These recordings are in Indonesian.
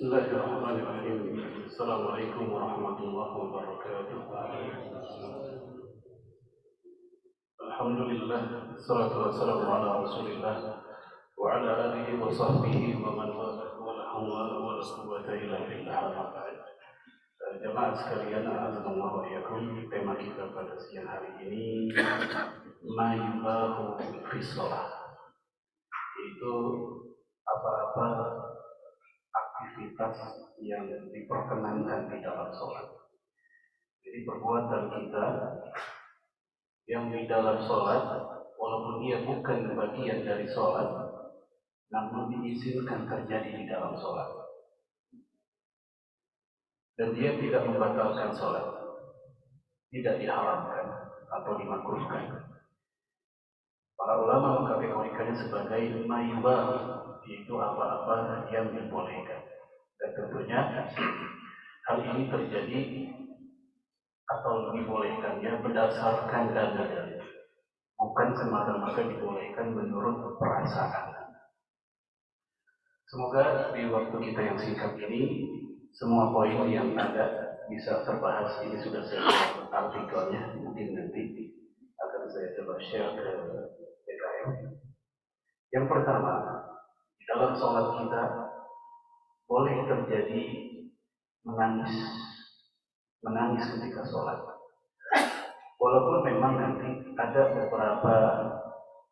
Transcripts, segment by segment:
Bismillahirrahmanirrahim. Assalamualaikum warahmatullahi wabarakatuh. Alhamdulillah, salatu wassalamu ala Rasulillah wa ala alihi wa sahbihi wa man walah wa la hawla wa la quwwata illa billah. Jemaah sekalian, azanallahu wa iyyakum. Tema kita pada siang hari ini ma yubahu fi shalah, yaitu apa-apa aktivitas yang diperkenankan di dalam sholat. Jadi perbuatan kita yang di dalam sholat, walaupun dia bukan bagian dari sholat, namun diizinkan terjadi di dalam sholat. Dan dia tidak membatalkan sholat, tidak diharamkan atau dimakruhkan. Para ulama mengkategorikannya sebagai mayyubah, yaitu apa-apa yang dibolehkan. Dan tentunya hal ini terjadi atau dibolehkannya berdasarkan dalil, bukan semata-mata dibolehkan menurut perasaan. Semoga di waktu kita yang singkat ini semua poin yang ada bisa terbahas. Ini sudah saya buat artikelnya, mungkin nanti akan saya coba share ke PKM. Yang pertama, di dalam sholat kita boleh terjadi menangis ketika sholat. Walaupun memang nanti ada beberapa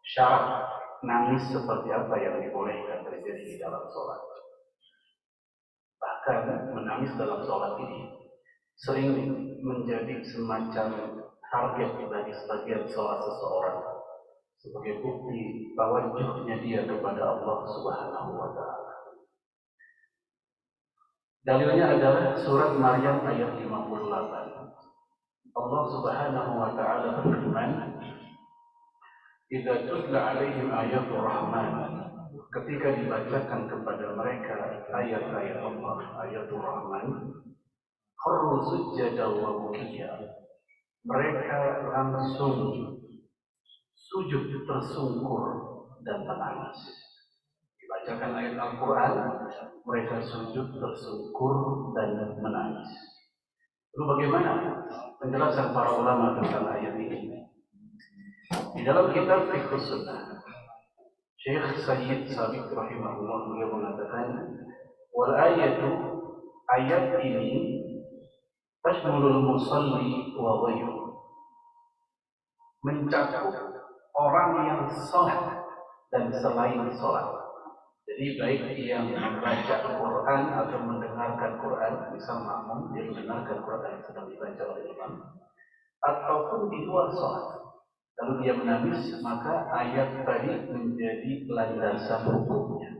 syarat nangis seperti apa yang dibolehkan terjadi di dalam sholat. Bahkan menangis dalam sholat ini sering menjadi semacam target bagi sebagian sholat seseorang sebagai bukti tawajuhnya dia kepada Allah Subhanahu wa Ta'ala. Dalilnya adalah surat Maryam ayat 58. Allah Subhanahu wa Ta'ala berfirman, "Idza tutla 'alaihim ayatul rahman", ketika dibacakan kepada mereka ayat-ayat Allah, ayatul rahman, kharru sujjadan wa bukiya, mereka langsung sujud tersungkur dan menangis. Dibacakan ayat Al-Quran, mereka sujud tersungkur dan menangis. Lalu bagaimana penjelasan para ulama tentang ayat ini? Di dalam kitab Fiqh Sunnah, Syekh Sayyid Sabiq rahimahullah beliau mengatakan, wal ayat ini tashmulul musalli wa ghayruhu, mencakup orang yang sholat dan selain sholat. Jadi baik yang membaca Al-Quran atau mendengarkan Quran, misal makmum dia mendengarkan Quran yang sedang dibaca oleh imam, ataupun di luar sholat, lalu dia menangis, maka ayat tadi menjadi landasan hukumnya.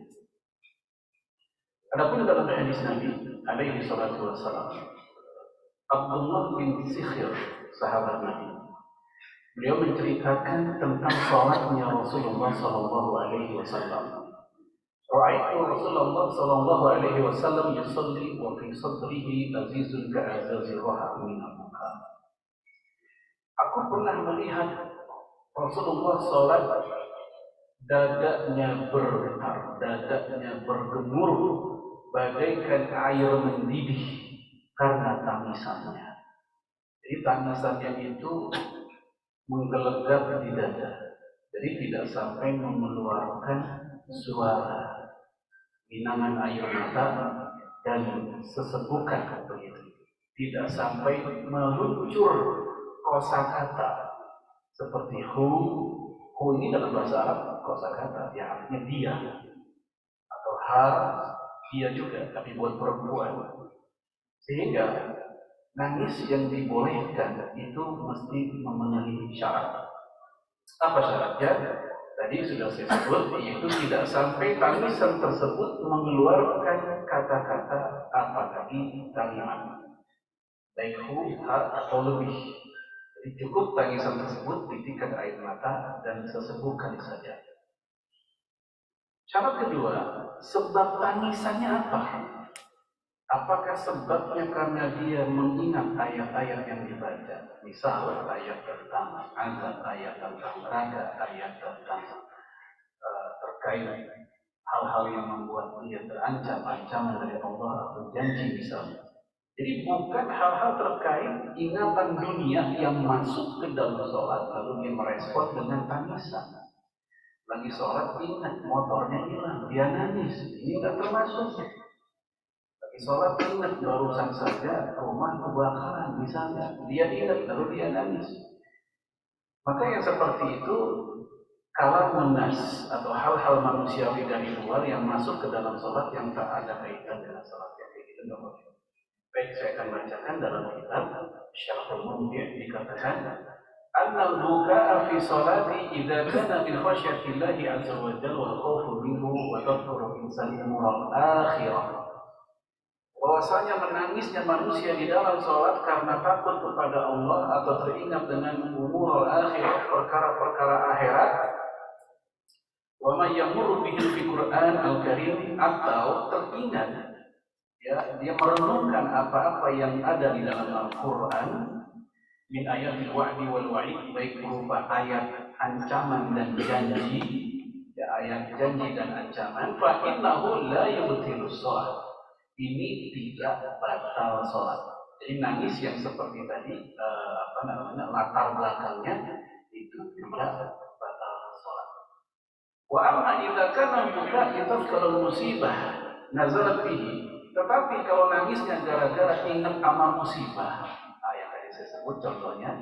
Adapun dalam hadis Nabi alaihi salatu wassalam, Abdullah bin Sikhir, sahabat Nabi, beliau menceritakan tentang sholatnya Rasulullah sallallahu alaihi wasallam. Ra'aitu Rasulullah sallallahu alaihi wasallam yusalli wa fi sadrihi azizun ka'azazir raha min al-buka. Aku pernah melihat Rasulullah sholat, dadanya bergetar, dadanya bergemur bagaikan air mendidih karena tangisannya. Jadi tangisannya itu menggelegak di dada, jadi tidak sampai mengeluarkan suara binangan air mata dan sesebukan begitu. Tidak sampai meluncur kosakata seperti hu ini dalam bahasa Arab kosakata yang artinya dia, atau ha dia juga, tapi buat perempuan. Sehingga nangis yang dibolehkan itu mesti memenuhi syarat. Apa syaratnya? Tadi sudah saya sebut, yaitu tidak sampai tangisan tersebut mengeluarkan kata-kata apalagi kalimat, baik hu, ha atau lebih. Jadi cukup tangisan tersebut titikan air mata dan sesebukan saja. Syarat kedua, sebab tangisannya apa? Apakah sebabnya karena dia mengingat ayat-ayat yang dibaca? Misal ayat tentang azab, ayat tentang neraka, ayat tentang terkait hal-hal yang membuat dia terancam ancaman dari Allah atau janji misalnya. Jadi bukan hal-hal terkait ingatan dunia yang masuk ke dalam sholat lalu dia merespon dengan tangisan. Lagi sholat ingat motornya hilang, dia nangis, ini nggak termasuk. Lagi sholat ingat barusan saja rumah kebakaran misalnya, dia ingat lalu dia nangis. Maka yang seperti itu kalam nas atau hal-hal manusiawi dari luar yang masuk ke dalam sholat yang tak ada kaitan dengan sholat yang kayak gitu nggak boleh. Baik, saya akan bacakan dalam kitab Syarhul Mumti' dikatakan annal buka'a fi sholati idza kana min khasyatillahi azza wa jalla wal khawfu minhu wa tadhkuru insani umur akhirah. Bahwasanya menangisnya manusia di dalam sholat karena takut kepada Allah atau teringat dengan umur akhirah, perkara-perkara akhirat. Wa ma yamurru bihi fi Qur'an al-Karim, atau teringat ya dia merenungkan apa-apa yang ada di dalam Al-Qur'an min ayatil wa'di wal wa'id, baik berupa ayat ancaman dan janji, ya ayat janji dan ancaman, fa innahu la yubtilus shalah. Ini tidak batal sholat. Jadi nangis yang seperti tadi latar belakangnya itu tidak batal sholat. Wa amma idza kana buka itu kalau musibah nazalat bihi. Tetapi kalau nangisnya gara-gara ingat amal musibah, yang tadi saya sebut contohnya,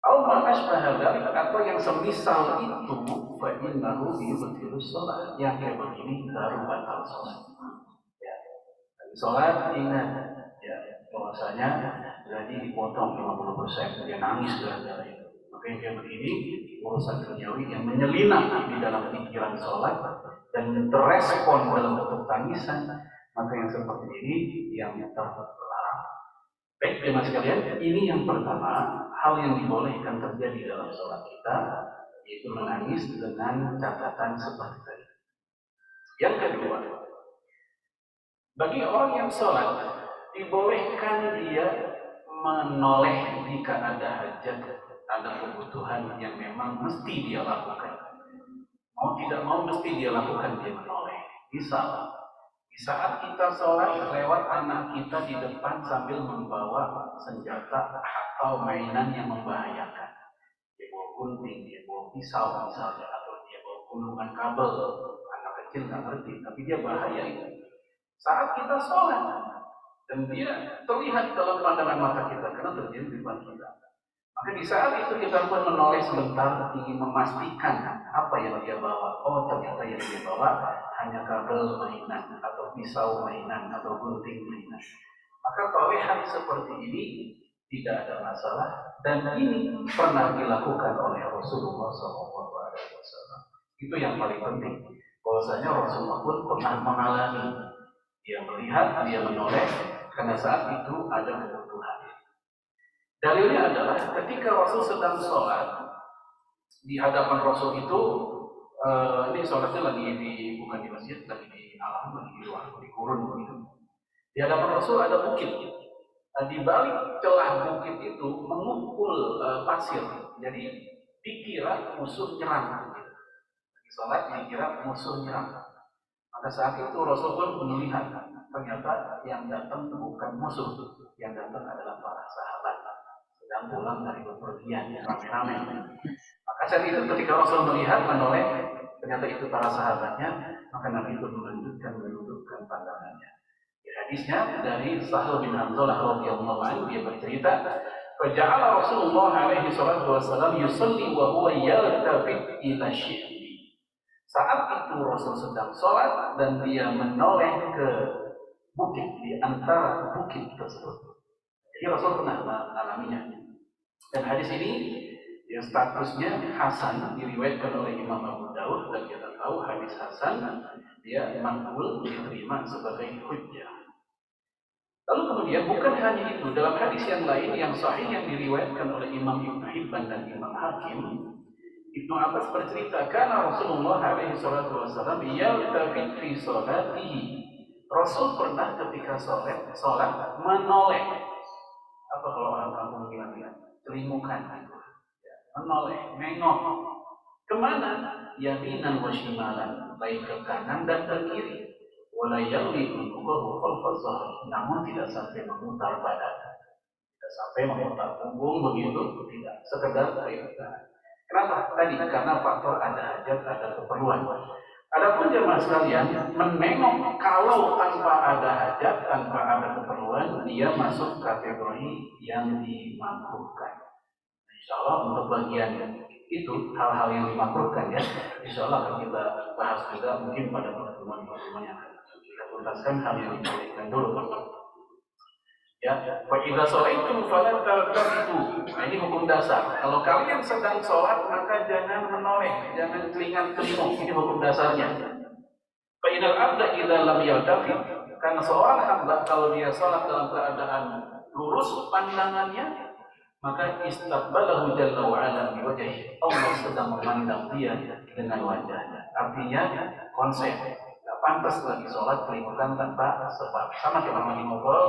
au ma asbaha dzalik, atau yang semisal itu, fa innahu yubtilus shalah. Yang kayak begini baru batal sholat. Sholat ingat ya bahwasanya gaji dipotong 50%, dia nangis gara-gara itu. Maka yang kayak begini urusan duniawi yang menyelinap di dalam pikiran sholat dan terrespon dalam bentuk tangisan, maka yang seperti ini yang terlarang. Baik teman sekalian, ini yang pertama, hal yang dibolehkan terjadi dalam sholat kita, yaitu menangis dengan catatan seperti tadi. Yang kedua, bagi orang yang sholat, dibolehkan dia menoleh jika ada hajat, ada kebutuhan yang memang mesti dia lakukan. Mau tidak mau mesti dia lakukan, dia menoleh. Misal, di saat kita sholat lewat anak kita di depan sambil membawa senjata atau mainan yang membahayakan. Dia bawa gunting, dia bawa pisau misalnya, atau dia bawa gulungan kabel. Anak kecil nggak ngerti, tapi dia bahaya itu. Saat kita sholat dan dia terlihat dalam pandangan mata kita karena terjadi di depan kita, maka di saat itu kita pun menoleh sebentar ingin memastikan apa yang dia bawa. Oh, ternyata yang dia bawa hanya kabel mainan atau pisau mainan atau gunting mainan. Maka tolehan seperti ini tidak ada masalah, dan ini pernah dilakukan oleh Rasulullah SAW. Itu yang paling penting. Bahwasanya Rasulullah pun pernah mengalami. Dia melihat, dia menoleh, karena saat itu ada kebutuhan. Dalilnya adalah ketika Rasul sedang sholat, di hadapan Rasul itu, ini sholatnya lagi bukan di masjid, lagi di alam, lagi di luar, di gurun begitu. Di hadapan Rasul ada bukit. Di balik celah bukit itu mengumpul pasir. Jadi dikira musuh nyerang. Di sholat dikira musuh nyerang. Pada saat itu Rasul pun melihat ternyata yang datang bukan musuh, yang datang adalah para sahabat sedang pulang dari bepergian ramai-ramai. Maka saat itu ketika Rasul melihat menoleh ternyata itu para sahabatnya, maka Nabi pun menundukkan pandangannya. Di hadisnya dari Sahal bin Hanzalah radhiyallahu anhu, dia bercerita, "Faja'ala Rasulullah alaihi salatu wasallam yusalli wa huwa yaltafit ila syi'bi." Saat itu Rasul sedang sholat dan dia menoleh ke bukit, di antara bukit tersebut. Jadi Rasul pernah mengalaminya. Dan hadis ini yang statusnya Hasan, diriwayatkan oleh Imam Abu Daud, dan kita tahu hadis Hasan dia maqbul, diterima sebagai hujjah. Lalu kemudian bukan hanya itu, dalam hadis yang lain yang sahih yang diriwayatkan oleh Imam Ibnu Hibban dan Imam Hakim, Ibnu Abbas bercerita, karena Rasulullah alaihi salatu wasallam yaltafit fi sholatihi. Rasul pernah ketika sholat menoleh. Apa kalau orang kampung bilang ya, celimukan gitu. Ya, menoleh, nengok Kemana? Yaminan wa shimalan, baik ke kanan dan ke kiri. Wala yalwi unuqahu khalfa zahr, namun tidak sampai memutar badan, tidak sampai memutar punggung begitu, tidak, sekedar perintah. Kenapa? Tadi karena faktor ada hajat, ada keperluan. Adapun jemaah sekalian, menengok kalau tanpa ada hajat, tanpa ada keperluan, dia masuk kategori yang dimakruhkan. Insya Allah untuk bagian itu hal-hal yang dimakruhkan ya, insya Allah akan kita bahas juga mungkin pada pertemuan-pertemuan yang akan kita tuntaskan hal yang dibolehkan dulu. Ya, wa idza sholaitum fala taltafitu. Nah, ini hukum dasar. Kalau kalian sedang sholat maka jangan menoleh, jangan telinga-telinguk. Ini hukum dasarnya. Fa inal abda idza lam yaltafit, karena seorang hamba kalau dia sholat dalam keadaan lurus pandangannya, maka istaqbalahu jalla wa ala bi wajhihi. Allah sedang memandang dia dengan wajahnya. Artinya konsep. Tidak pantas lagi sholat kelingukan tanpa sebab. Sama kayak orang lagi ngobrol,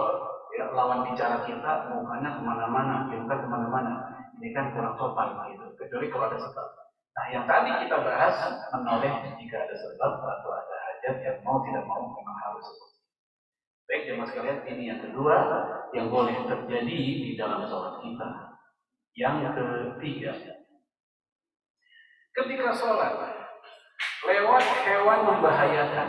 ya, lawan bicara kita mukanya kemana-mana, kita kemana-mana. Ini kan kurang sopan gitu. Kecuali kalau ada sebab. Nah, yang tadi kita bahas menoleh jika ada sebab atau ada hajat yang mau tidak mau memang harus. Baik jemaah sekalian, ini yang kedua yang boleh terjadi di dalam sholat kita. Yang ketiga, ketika sholat lewat hewan membahayakan,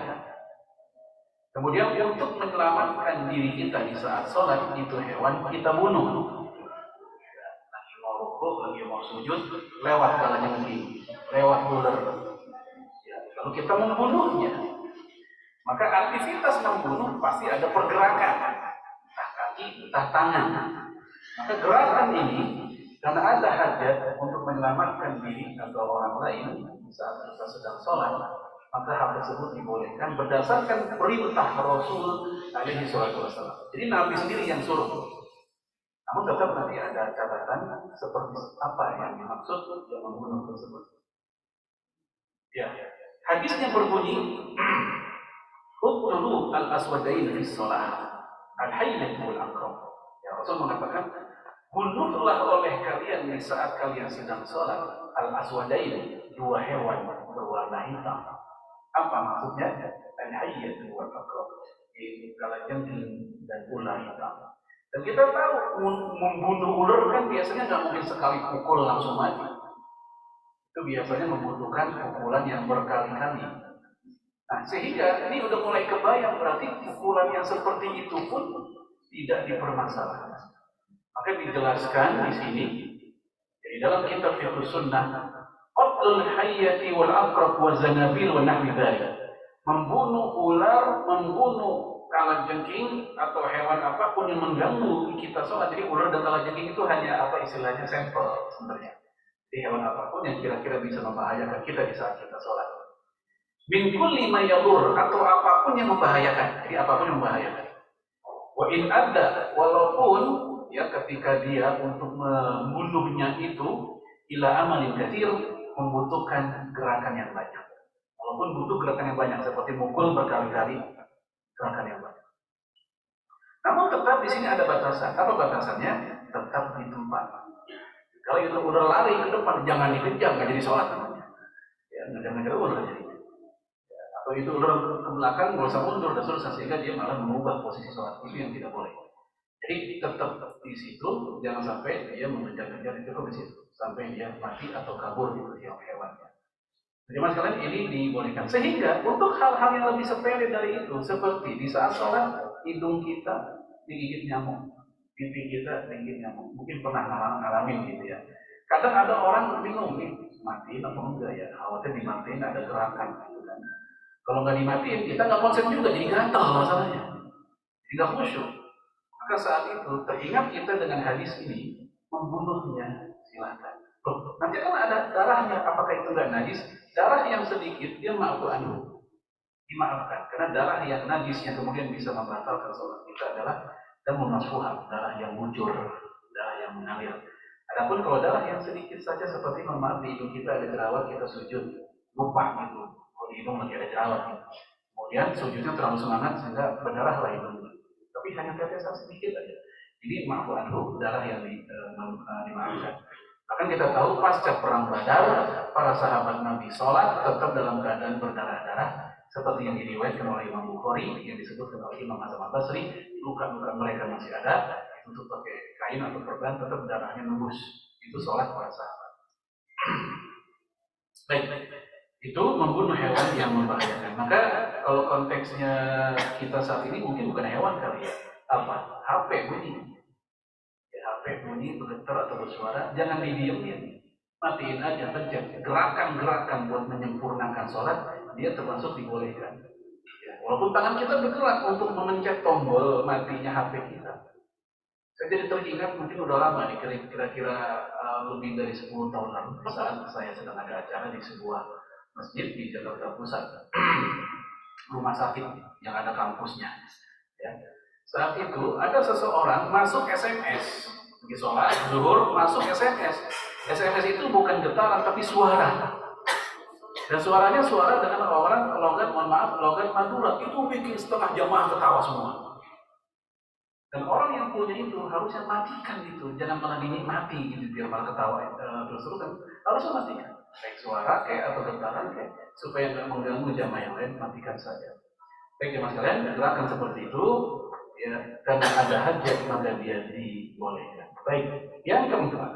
kemudian untuk menyelamatkan diri kita di saat sholat, itu hewan kita bunuh. Lagi mau rukuk, lagi mau sujud, lewat kalajengking, lewat ular, ya, lalu kita membunuhnya. Maka aktivitas membunuh pasti ada pergerakan, entah kaki, entah tangan. Maka gerakan ini karena ada hajat untuk menyelamatkan diri atau orang lain saat kita sedang sholat, maka hal tersebut dibolehkan berdasarkan perintah Rasul alaihi wasallam. Jadi Nabi sendiri yang suruh. Namun tetap nanti ada catatan seperti apa yang dimaksud yang membunuh tersebut. Ya, hadisnya berbunyi Uqtulu al-aswadain fi shalah, al-hayyat wal aqrab. Ya, Rasul mengatakan, bunuhlah oleh kalian di saat kalian sedang sholat al-aswadain, dua hewan berwarna hitam. Apa maksudnya? Al-hayyat wal aqrab, yaitu kalajengking dan ular hitam. Dan kita tahu membunuh ular kan biasanya nggak mungkin sekali pukul langsung mati. Itu biasanya membutuhkan pukulan yang berkali-kali. Nah, sehingga ini udah mulai kebayang berarti pukulan yang seperti itu pun tidak dipermasalahkan. Maka dijelaskan di sini di dalam kitab Fiqh Sunnah, qatlul hayyati wal aqrab wa zanabil wa nahwi dzalik. Membunuh ular, membunuh kalajengking atau hewan apapun yang mengganggu kita sholat. Jadi ular dan kalajengking itu hanya apa istilahnya sampel sebenarnya. Jadi hewan apapun yang kira-kira bisa membahayakan kita di saat kita sholat. Min kulli ma yadur, atau apapun yang membahayakan. Jadi apapun yang membahayakan. Wa in ada, walaupun ya ketika dia untuk membunuhnya itu ila amalin katsir, membutuhkan gerakan yang banyak. Walaupun butuh gerakan yang banyak seperti mukul berkali-kali, gerakan yang banyak. Namun tetap di sini ada batasan. Apa batasannya? Tetap di tempat. Kalau itu udah lari ke depan, jangan dikejar, nggak jadi sholat namanya. Ya, ngejar-ngejar ular jadi. Atau itu ular ke belakang, nggak usah mundur, dan selesai, sehingga dia malah mengubah posisi sholat. Itu yang tidak boleh. Jadi tetap di situ, jangan sampai dia mengejar-ngejar, itu di situ sampai dia mati atau kabur gitu hewannya. Jadi mas kalian ini dibolehkan. Sehingga untuk hal-hal yang lebih sepele dari itu, seperti di saat sholat hidung kita digigit nyamuk, pipi kita digigit nyamuk, mungkin pernah ngalamin gitu ya. Kadang ada orang bingung nih, matiin apa enggak ya? Khawatir dimatiin ada gerakan gitu kan. Kalau nggak dimatiin, kita nggak konsen juga, jadi gatal masalahnya, jadi nggak khusyuk. Maka saat itu teringat kita dengan hadis ini, membunuhnya silakan. Loh, nanti kan ada darahnya, apakah itu nggak najis? Darah yang sedikit dia ma'fu anhu, dimaafkan. Karena darah yang najis yang kemudian bisa membatalkan sholat kita adalah damun masfuhan, darah yang muncul, darah yang mengalir. Adapun kalau darah yang sedikit saja seperti maaf di hidung kita ada jerawat, kita sujud lupa gitu, kalau di hidung lagi ada jerawat gitu. Kemudian sujudnya terlalu semangat sehingga berdarahlah hidungnya. Tapi hanya tetesan sedikit aja. Jadi maaf anhu, darah yang dimaafkan. Bahkan kita tahu pasca perang Badar, para sahabat Nabi sholat tetap dalam keadaan berdarah-darah, seperti yang diriwayatkan oleh Imam Bukhari, yang disebutkan oleh Imam Hasan Al-Basri, luka-luka mereka masih ada, untuk pakai kain atau perban tetap darahnya nembus. Itu sholat para sahabat. Baik, itu membunuh hewan yang membahayakan. Maka kalau konteksnya kita saat ini mungkin bukan hewan kali ya, apa? HP bunyi. HP bunyi, bergetar atau bersuara, jangan didiemin, matiin aja, pencet. Gerakan-gerakan buat menyempurnakan sholat, dia termasuk dibolehkan. Ya, walaupun tangan kita bergerak untuk memencet tombol matinya HP kita. Saya jadi teringat, mungkin udah lama nih, kira-kira lebih dari 10 tahun lalu, saat saya sedang ada acara di sebuah masjid di Jakarta Pusat, rumah sakit yang ada kampusnya. Ya. Saat itu ada seseorang masuk SMS. Di sholat zuhur masuk SMS. SMS itu bukan getaran tapi suara. Dan suaranya suara dengan orang logat, mohon maaf, logat Madura. Itu bikin setengah jamaah ketawa semua. Dan orang yang punya itu harusnya matikan itu, jangan malah dinikmati gitu biar malah ketawa terus-terusan. Harusnya matikan. Baik suara kayak atau getaran kayak, supaya nggak mengganggu jamaah yang lain, matikan saja. Baik jamaah sekalian, gerakan seperti itu ya, karena ada hajat maka dia dibolehkan. Baik, yang keempat,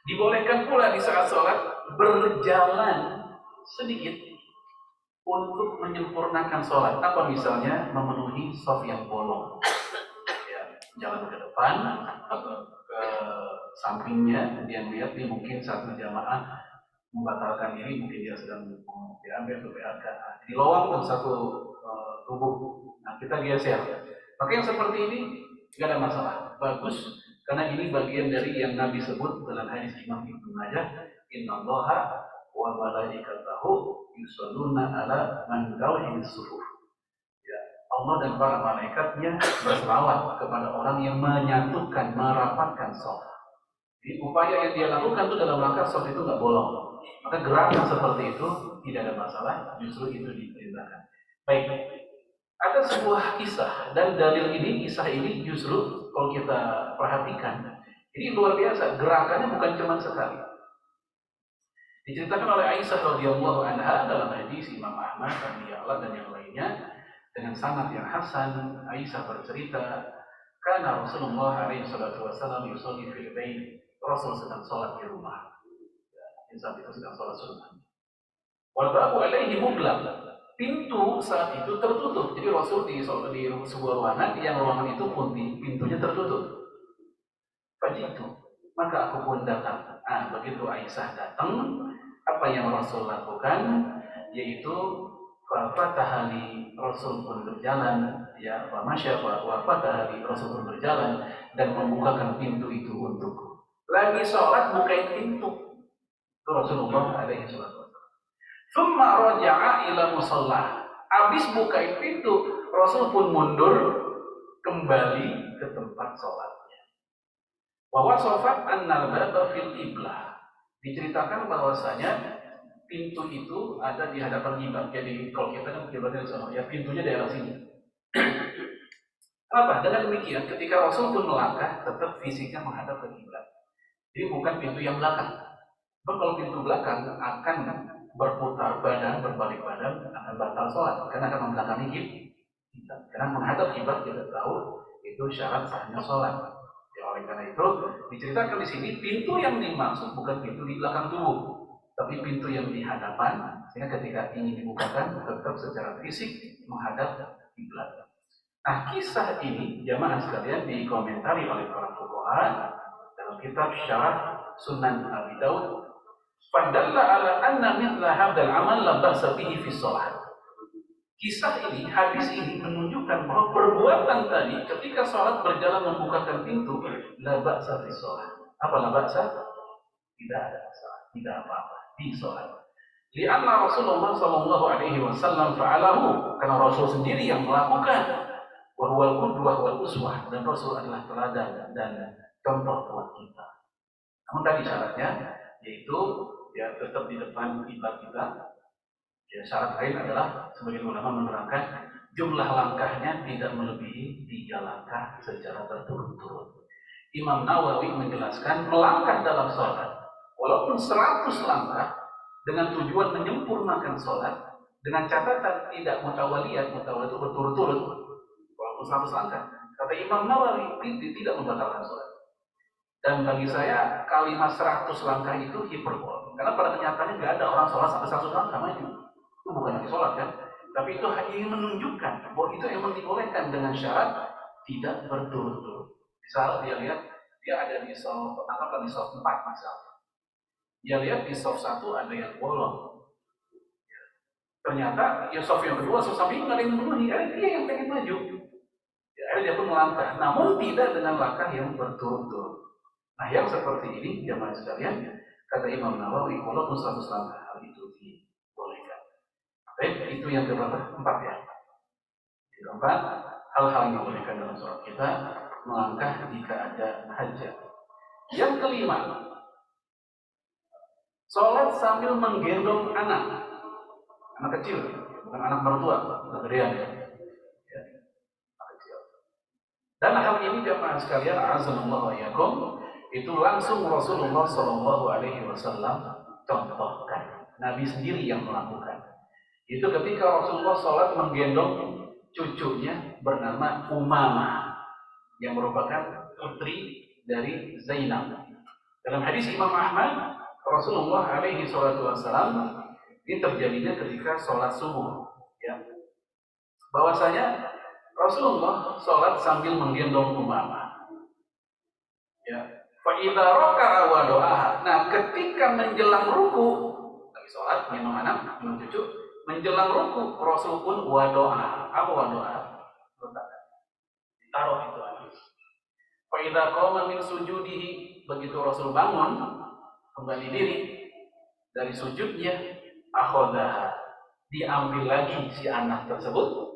dibolehkan pula di saat sholat berjalan sedikit untuk menyempurnakan sholat. Apa misalnya memenuhi shaf yang bolong, ya, jalan ke depan atau ke sampingnya, dia melihat nih mungkin satu jamaah membatalkan diri, mungkin dia sedang diambil ke PHK, di lowong tuh satu tubuh. Nah kita geser. Maka yang seperti ini tidak ada masalah, bagus, karena ini bagian dari yang Nabi sebut dalam hadis Imam Ibnu Majah, Innallaha wa malaikatahu yusholluna ala man dawhil sufuf. Ya, Allah dan para malaikatnya berselawat kepada orang yang menyatukan, merapatkan shaf. Jadi upaya yang dia lakukan itu dalam rangka shaf itu nggak bolong. Maka gerakan seperti itu tidak ada masalah, justru itu diperintahkan. Baik, ada sebuah kisah dan dalil ini, kisah ini justru kalau kita perhatikan, ini luar biasa. Gerakannya bukan cuma sekali. Diceritakan oleh Aisyah radhiyallahu anha dalam hadis Imam Ahmad dan yang lainnya dengan sanad yang hasan. Aisyah bercerita, karena Rasulullah alaihi salatu wasallam yusalli fil bait. Rasul sedang sholat di rumah. Saat itu sedang sholat sunnah. Wal babu alaihi mughlaq. Pintu saat itu tertutup. Jadi Rasul di sebuah ruangan, yang ruangan itu pun pintunya tertutup. Fajitu, maka aku pun datang. Begitu Aisyah datang, apa yang Rasul lakukan? Yaitu fatahali, Rasul pun berjalan, ya, masya Allah, fatahali, Rasul pun berjalan dan membukakan pintu itu untukku. Lagi sholat bukain pintu. Itu Rasulullah alaihi wasallam. Summa raja'a ila musalla. Habis bukain pintu, Rasul pun mundur kembali ke tempat sholatnya. Wa wasafat annal baba fil qiblah. Diceritakan bahwasanya pintu itu ada di hadapan kiblat. Jadi kalau kita kan kiblatnya di sana, ya pintunya daerah sini. Kenapa? Dengan demikian ketika Rasul pun melangkah, tetap fisiknya menghadap ke kiblat. Jadi bukan pintu yang belakang. Kalau pintu belakang akan berputar badan, berbalik badan, akan batal sholat karena akan membelakangi kiblat. Karena menghadap kiblat kita tahu itu syarat sahnya sholat. Ya, oleh karena itu diceritakan di sini pintu yang dimaksud bukan pintu di belakang tubuh, tapi pintu yang di hadapan, sehingga ketika ingin dibukakan tetap secara fisik menghadap kiblat. Nah, kisah ini jamaah sekalian dikomentari oleh para fuqaha dalam kitab Syarah Sunan Abi Daud. Fadalla ala anna mithla hadzal amal la ba'sa bihi fi shalah. Kisah ini, hadis ini menunjukkan bahwa perbuatan tadi ketika sholat berjalan membukakan pintu la ba'sa fi shalah. Apa la ba'sa? Tidak ada masalah, tidak apa-apa di sholat. Lianna Rasulullah sallallahu alaihi wasallam fa'alahu, karena Rasul sendiri yang melakukan. Wa huwal qudwah wal uswah, dan Rasul adalah teladan dan contoh buat kita. Namun tadi syaratnya yaitu ya tetap di depan kiblat kita. Ya, syarat lain adalah sebagian ulama menerangkan jumlah langkahnya tidak melebihi 3 langkah secara berturut-turut. Imam Nawawi menjelaskan melangkah dalam sholat, walaupun 100 langkah, dengan tujuan menyempurnakan sholat, dengan catatan tidak mutawaliyat, mutawal itu berturut-turut, walaupun 100 langkah. Kata Imam Nawawi, tidak membatalkan sholat. Dan bagi saya, kalimat 100 langkah itu hiperbol. Karena pada kenyataannya nggak ada orang sholat sampai 100 langkah maju. Itu bukan lagi sholat kan? Tapi itu hanya ingin menunjukkan bahwa itu memang dibolehkan dengan syarat tidak berturut-turut. Misal dia lihat, dia ada di soft pertama atau di soft 4 misalnya. Dia lihat di soft 1 ada yang bolong. Ternyata ya soft yang kedua, soft samping nggak ada yang memenuhi. Akhirnya dia yang pengen maju. Ya, akhirnya dia pun melangkah. Namun tidak dengan langkah yang berturut-turut. Nah yang seperti ini, jamaah sekalian, kata Imam Nawawi, walaupun 100 langkah hal itu dibolehkan. Baik, itu yang keberapa? 4 ya. Yang keempat, hal-hal yang dibolehkan dalam sholat kita, melangkah jika ada hajat. Yang kelima, sholat sambil menggendong anak kecil, bukan anak mertua, anak gedean ya. Anak kecil. Dan hal ini jamaah sekalian, azanallahu wa iyyakum, itu langsung Rasulullah SAW contohkan. Nabi sendiri yang melakukan. Itu ketika Rasulullah sholat menggendong cucunya bernama Umamah, yang merupakan putri dari Zainab. Dalam hadis Imam Ahmad, Rasulullah SAW ini terjadinya ketika sholat subuh. Ya. Bahwasanya Rasulullah sholat sambil menggendong Umamah. Ya. Fa'idha roka'a wa do'aha. Nah, ketika menjelang ruku, lagi sholat, gendong anak, gendong cucu, menjelang ruku, Rasul pun wa do'a. Apa wa do'a? Taruh itu anak. Fa'idha qawma min sujudihi. Begitu Rasul bangun, kembali diri dari sujudnya, akhodaha, diambil lagi si anak tersebut,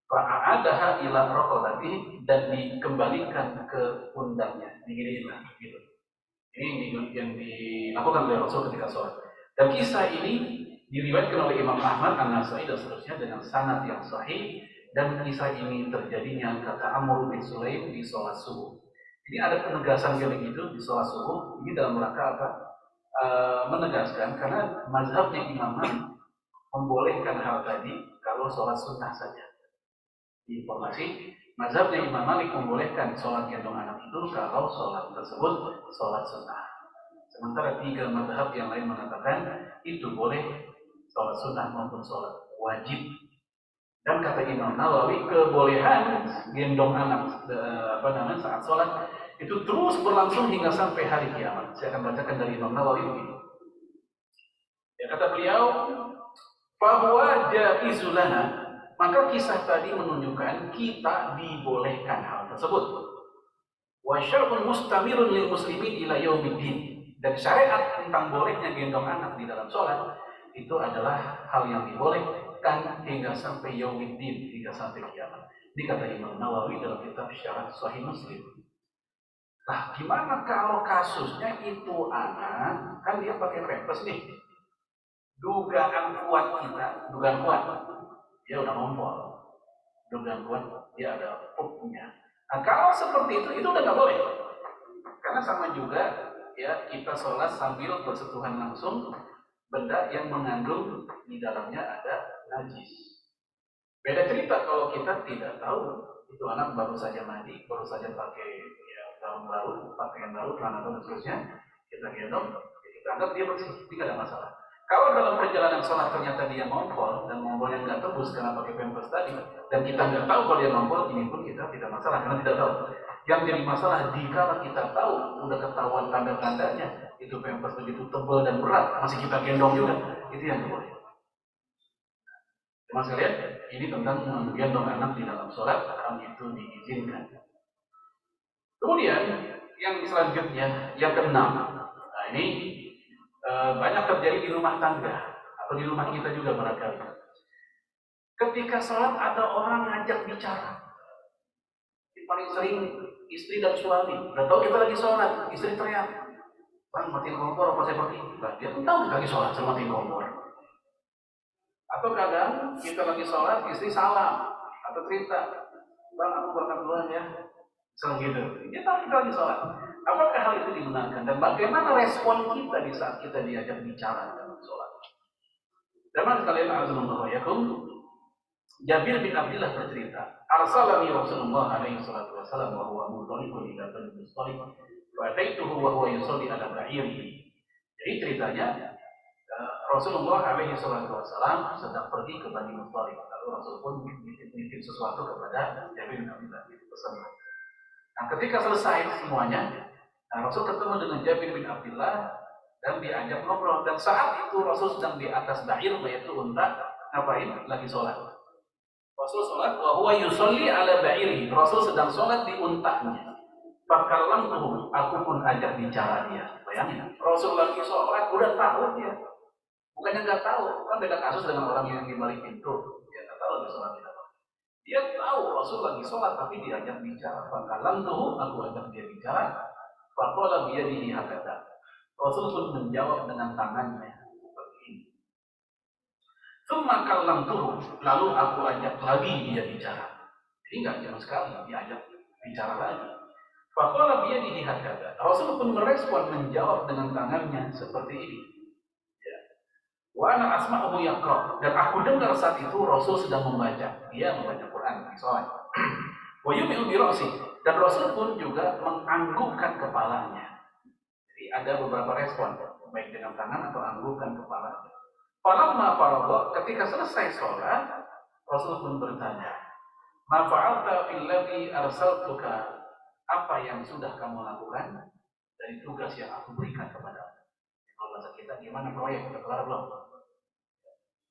fa'adaha ila raqabatihi, dan dikembalikan ke pundaknya, diginiin gitu. Ini yang dilakukan oleh Rasul ketika sholat. Dan kisah ini diriwayatkan oleh Imam Ahmad, An-Nasai dan seterusnya dengan sanad yang sahih. Dan kisah ini terjadinya kata Amr bin Sulaim di sholat subuh. Ini ada penegasan yang begitu di sholat subuh. Ini dalam rangka apa? Menegaskan karena mazhabnya Imam Malik membolehkan hal tadi kalau sholat sunnah saja. Informasi, mazhabnya Imam Malik membolehkan sholat gendong anak itu kalau sholat tersebut sholat sunnah. Sementara 3 mazhab yang lain mengatakan itu boleh sholat sunnah maupun sholat wajib. Dan kata Imam Nawawi, kebolehan gendong anak saat sholat itu terus berlangsung hingga sampai hari kiamat. Saya akan bacakan dari Imam Nawawi begini. Ya, kata beliau, bahwa jaizulana, maka kisah tadi menunjukkan kita dibolehkan hal tersebut. Wa syar'un mustamirun lil muslimin ila yaumiddin. Dan syariat tentang bolehnya gendong anak di dalam sholat itu adalah hal yang dibolehkan hingga sampai yaumiddin, hingga sampai kiamat. Ini kata Imam Nawawi dalam kitab Syarah Sahih Muslim. Nah, gimana kalau kasusnya itu anak, kan dia pakai pampers nih. Dugaan kuat kita, dugaan kuat, dia udah ngompol. Dugaan kuat, dia ada pupnya. Nah, kalau seperti itu udah nggak boleh. Karena sama juga, ya kita sholat sambil bersentuhan langsung benda yang mengandung di dalamnya ada najis. Beda cerita kalau kita tidak tahu itu anak baru saja mandi, baru saja pakai gaun baru, pakaian baru, celana baru dan seterusnya, kita gendong, kita anggap dia bersih, tidak ada masalah. Kalau dalam perjalanan sholat ternyata dia ngompol dan ngombolnya nggak tebus karena pakai pampers tadi, dan kita nggak tahu kalau dia ngompol, ini pun kita tidak masalah karena tidak tahu. Yang jadi masalah jika kita tahu, udah ketahuan tanda-tandanya, itu pampers begitu tebal dan berat, masih kita gendong juga, itu yang nggak boleh. Mas kalian, ini tentang menggendong anak di dalam sholat, hal itu diizinkan. Kemudian yang selanjutnya, yang keenam, nah ini banyak terjadi di rumah tangga atau di rumah kita juga barangkali. Ketika sholat ada orang ngajak bicara, yang paling sering istri dan suami. Udah tahu kita lagi sholat, istri teriak, "Bang, matiin kompor apa saya pergi?" Nah, dia kan tahu kita lagi sholat, saya matiin kompor. Atau kadang kita lagi sholat, istri salam atau cerita, "Bang, aku berangkat duluan ya, gitu. Dia tahu kita lagi sholat. Apakah hal itu digunakan dan bagaimana respon kita di saat kita diajak bicara dalam sholat? Zaman kalian azallahu yakum, Jabir bin Abdullah bercerita, arsalani Rasulullah alaihi salatu wasallam wa huwa muntaliqun ila Bani Mustaliq, wa ataituhu wa huwa yusalli ala ba'irihi. Jadi ceritanya Rasulullah alaihi salatu wasallam sedang pergi ke Bani Mustaliq, lalu Rasul pun menitip sesuatu kepada Jabir bin Abdullah bersama. Nah, ketika selesai semuanya, Rasul ketemu dengan Jabir bin Abdullah dan diajak ngobrol. Dan saat itu Rasul sedang di atas ba'ir, yaitu unta, ngapain? Lagi sholat. Rasul sholat, wa huwa yusolli ala ba'iri. Rasul sedang sholat di untahnya. Fakallamtuhu, aku pun ajak bicara dia. Bayangin, Rasul lagi sholat, udah tahu dia. Bukannya nggak tahu, kan beda kasus dengan orang yang di balik pintu. Dia nggak tahu lagi sholat tidak. Dia tahu Rasul lagi sholat, tapi diajak bicara. Fakallamtuhu, aku ajak dia bicara. Faqala biyadihi hakadha. Rasul pun menjawab dengan tangannya seperti ini. Tsumma kallamtuhu, lalu aku ajak lagi dia bicara. Jadi nggak cuma sekali, diajak bicara lagi. Faqala biyadihi hakadha. Rasul pun merespon, menjawab dengan tangannya seperti ini. Ya. Wa ana asma'uhu yaqra, dan aku dengar saat itu Rasul sedang membaca. Dia membaca Quran di salat. Wa yumi'u bi ra'si, dan Rasul pun juga menganggukkan kepalanya. Jadi ada beberapa respon, baik dengan tangan atau anggukan kepala. Falamma faragha, ketika selesai sholat, Rasul pun bertanya, "Ma fa'alta fil ladzi arsaltuka?" Apa yang sudah kamu lakukan dari tugas yang aku berikan kepadamu? Kalau bahasa kita, gimana proyek? Sudah kelar belum?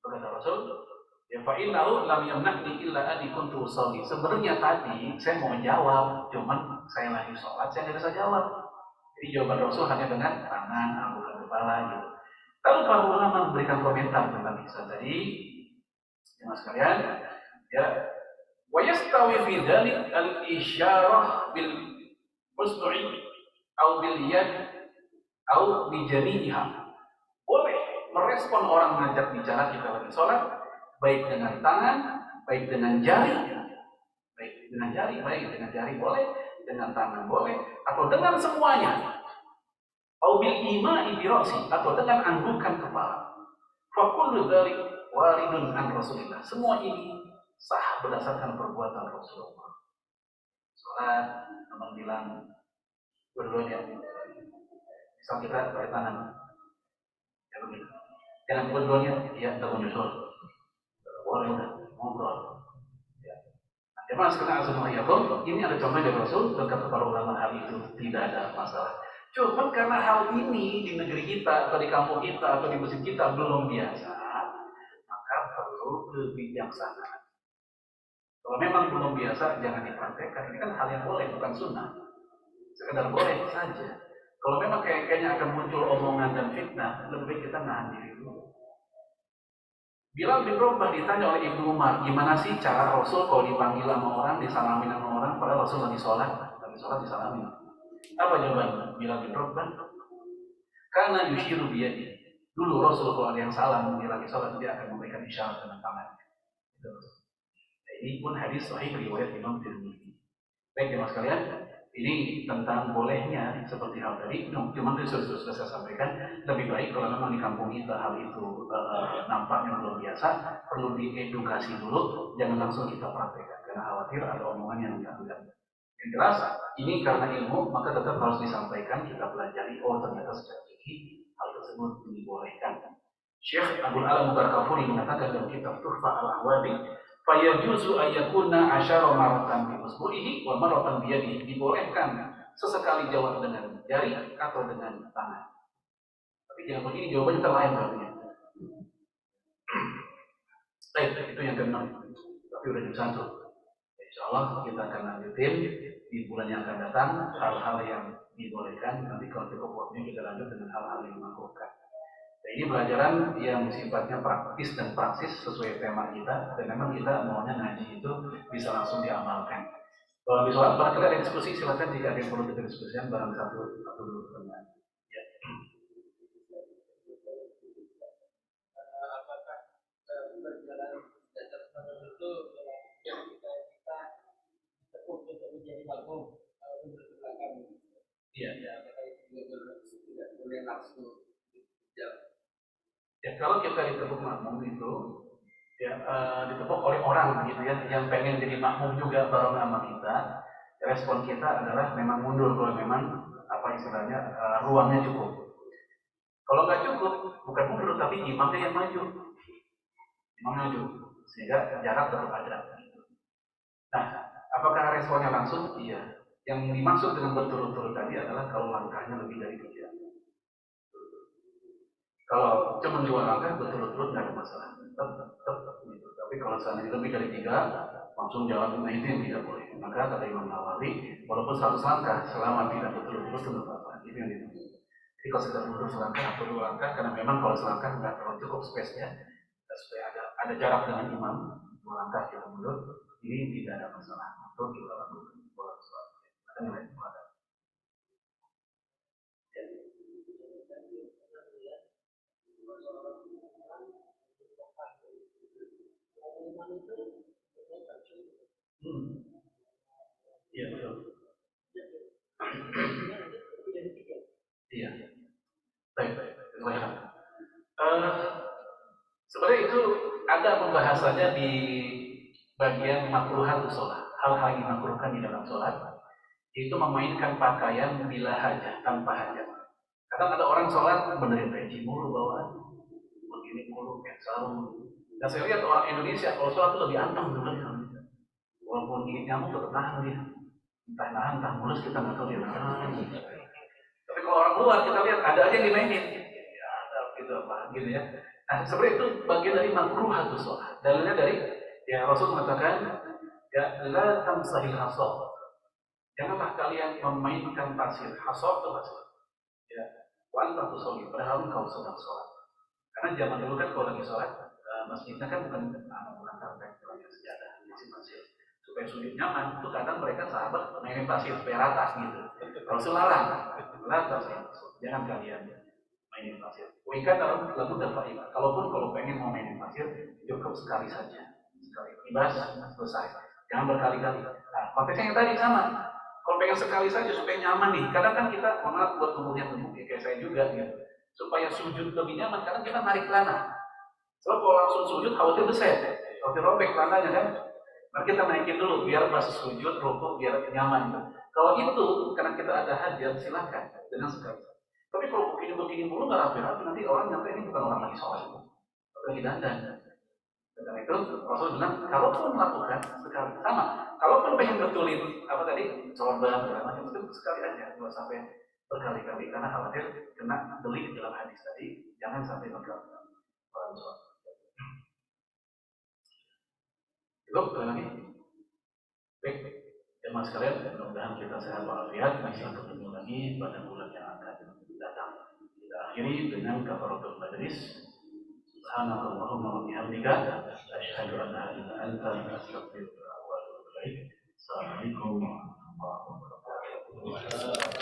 Kata Rasul, ya fa'innahu lam yamna'ni illa an kuntu usolli. Sebenarnya tadi saya mau jawab, cuman saya lagi sholat, saya nggak bisa jawab. Jadi jawaban Rasul hanya dengan tangan, anggukan kepala gitu. Lalu para ulama memberikan komentar tentang kisah tadi, yang sekalian, ya, wa yastawi fi dzalik al-isyarah bil usbu'i au bil yad au bi jami'iha. Boleh merespon orang ngajak bicara kita lagi sholat, baik dengan tangan, baik dengan jari, baik dengan jari boleh, dengan tangan boleh, atau dengan semuanya. Au bil ima'i bi ra'si, atau dengan anggukan kepala. Fa kullu dzalik waridun an Rasulillah. Semua ini sah berdasarkan perbuatan Rasulullah. Salat, teman bilang berdua-duanya. Misal kita pakai tangan, ya begitu. Jangan berdua-duanya, ya kita menyusul. Boleh udah ngobrol. Ya. Jemaah sekalian azza ini ada contoh dari Rasul, dan kata para ulama hal itu tidak ada masalah. Cuma karena hal ini di negeri kita, atau di kampung kita, atau di masjid kita belum biasa, maka perlu kebijaksanaan. Kalau memang belum biasa, jangan dipraktekkan. Ini kan hal yang boleh, bukan sunnah. Sekedar boleh saja. Kalau memang kayaknya akan muncul omongan dan fitnah, lebih baik kita nahan diri dulu. Bilal bin Rabah ditanya oleh Ibnu Umar, gimana sih cara Rasul kalau dipanggil sama orang, disalamin sama orang, padahal Rasul lagi sholat disalamin. Apa jawaban Bilal bin Rabah? Karena yushiru biyadi. Dulu Rasul kalau ada yang salam, dia lagi sholat, dia akan memberikan isyarat dengan tangan. Ini pun hadis sahih riwayat Imam Tirmidzi. Baik jemaah sekalian, ini tentang bolehnya seperti hal tadi. Cuma itu sudah saya sampaikan. Lebih baik kalau memang di kampung kita hal itu nampaknya belum biasa, perlu diedukasi dulu, jangan langsung kita praktekkan karena khawatir ada omongan yang enggak. Yang jelas ini karena ilmu, maka tetap harus disampaikan, kita pelajari. Oh ternyata secara fikih hal tersebut dibolehkan. Syekh Abdul Alam Mubarakafuri mengatakan dalam kitab Tuhfa al-Ahwazi, fayajuzu ayyakuna asyara maratan bi usbu'ihi wa maratan bi yadihi. Dibolehkan sesekali jawab dengan jari atau dengan tangan. Tapi jangan begini, jawabannya terlain berarti. Baik, itu yang keenam. Tapi udah jam 1. Insyaallah kita akan lanjutin di bulan yang akan datang hal-hal yang dibolehkan. Nanti kalau cukup waktunya kita lanjut dengan hal-hal yang dimakruhkan. Nah, ini pelajaran yang sifatnya praktis dan praksis sesuai tema kita, dan memang kita maunya ngaji itu bisa langsung diamalkan. Kalau di soal barangkali ada diskusi, silakan jika ada yang perlu kita diskusikan barang satu atau dua pertanyaan. Ya. Apakah berjalan dasar tertentu yang kita tekuk untuk menjadi makmum tidak boleh langsung jawab. Ya kalau kita ditepuk makmum itu ya ditepuk oleh orang gitu ya yang pengen jadi makmum juga bareng sama kita, respon kita adalah memang mundur kalau memang apa istilahnya ruangnya cukup. Kalau nggak cukup bukan mundur tapi imamnya yang maju, sehingga jarak tetap ada. Nah, apakah responnya langsung? Iya. Yang dimaksud dengan berturut-turut tadi adalah kalau langkahnya lebih dari 3. Kalau cuma 2 langkah berturut-turut nggak ada masalah. Tetap gitu. Tapi kalau seandainya lebih dari 3, langsung jalan, nah itu yang tidak boleh. Maka kata Imam Nawawi, walaupun 100 langkah, selama tidak berturut-turut itu nggak apa-apa. Itu yang dimaksud. Jadi kalau sudah mundur selangkah atau 2 langkah, karena memang kalau selangkah nggak terlalu cukup space-nya, supaya ada jarak dengan imam, 2 langkah kita mundur, ini tidak ada masalah untuk kita lakukan sholat sholat. Maka nilai itu ada. Iya betul. Iya. Baik. Sebenarnya itu ada pembahasannya di bagian makruhatus sholat. Hal-hal yang dimakruhkan di dalam sholat itu memainkan pakaian bila hajat, tanpa hajat. Kadang ada orang sholat benerin peci mulu bawaan, begini mulu kayak sarung. Dan saya lihat orang Indonesia kalau sholat itu lebih anteng sebenarnya. Walaupun gigit nyamuk tetap nahan dia. Entah nahan, entah mulus kita nggak tahu dia nahan. Tapi kalau orang luar kita lihat ada aja yang dimainin. Ya ada gitu apa gitu ya. Nah sebenarnya itu bagian dari makruhatus sholat. Dalilnya dari ya Rasul mengatakan ya la tamsahil hasad. Janganlah kalian memainkan pasir. Hasad itu pasir. Ya, wan tak tusolli, padahal engkau sedang sholat. Karena zaman dulu kan kalau lagi sholat, masjidnya kan bukan karpet, bukan sejadah, masjid. Supaya sujud nyaman, itu kadang mereka sahabat mainin pasir supaya rata gitu. Rasul larang, jangan kalian mainin pasir. Wika dalam udah fa'ilah. Kalau pengen mau mainin pasir, cukup sekali saja. Sekali ibas selesai. Jangan berkali-kali. Nah, konteksnya yang tadi sama. Kalau pengen sekali saja supaya nyaman nih, kadang kan kita malah buat tubuhnya gemuk ya kayak saya juga gitu. Supaya sujud lebih nyaman, kadang kita narik celana. Sebab kalau langsung sujud khawatir beset, khawatir robek celananya kan. Nah kita naikin dulu biar pas sujud rukuk biar nyaman. Kalau itu karena kita ada hajat silahkan dengan sekali. Tapi kalau begini mulu nggak rapi-rapi nanti orang nyangka ini bukan orang lagi sholat, lagi dandan. Karena itu Rasul bilang, kalaupun melakukan sekali sama, kalaupun pengen betulin apa tadi sorban segala macam itu sekali aja, nggak sampai berkali-kali karena khawatir kena delik dalam hadis tadi, jangan sampai berkali-kali. Cukup lagi. Baik, jemaah sekalian, mudah-mudahan kita sehat walafiat, bisa ketemu lagi pada bulan yang akan datang. Kita akhiri dengan kafaratul majlis. Subhanakallahumma wa bihamdika asyhadu an la ilaha illa anta astaghfiruka wa atubu ilaik. Assalamualaikum warahmatullahi wabarakatuh.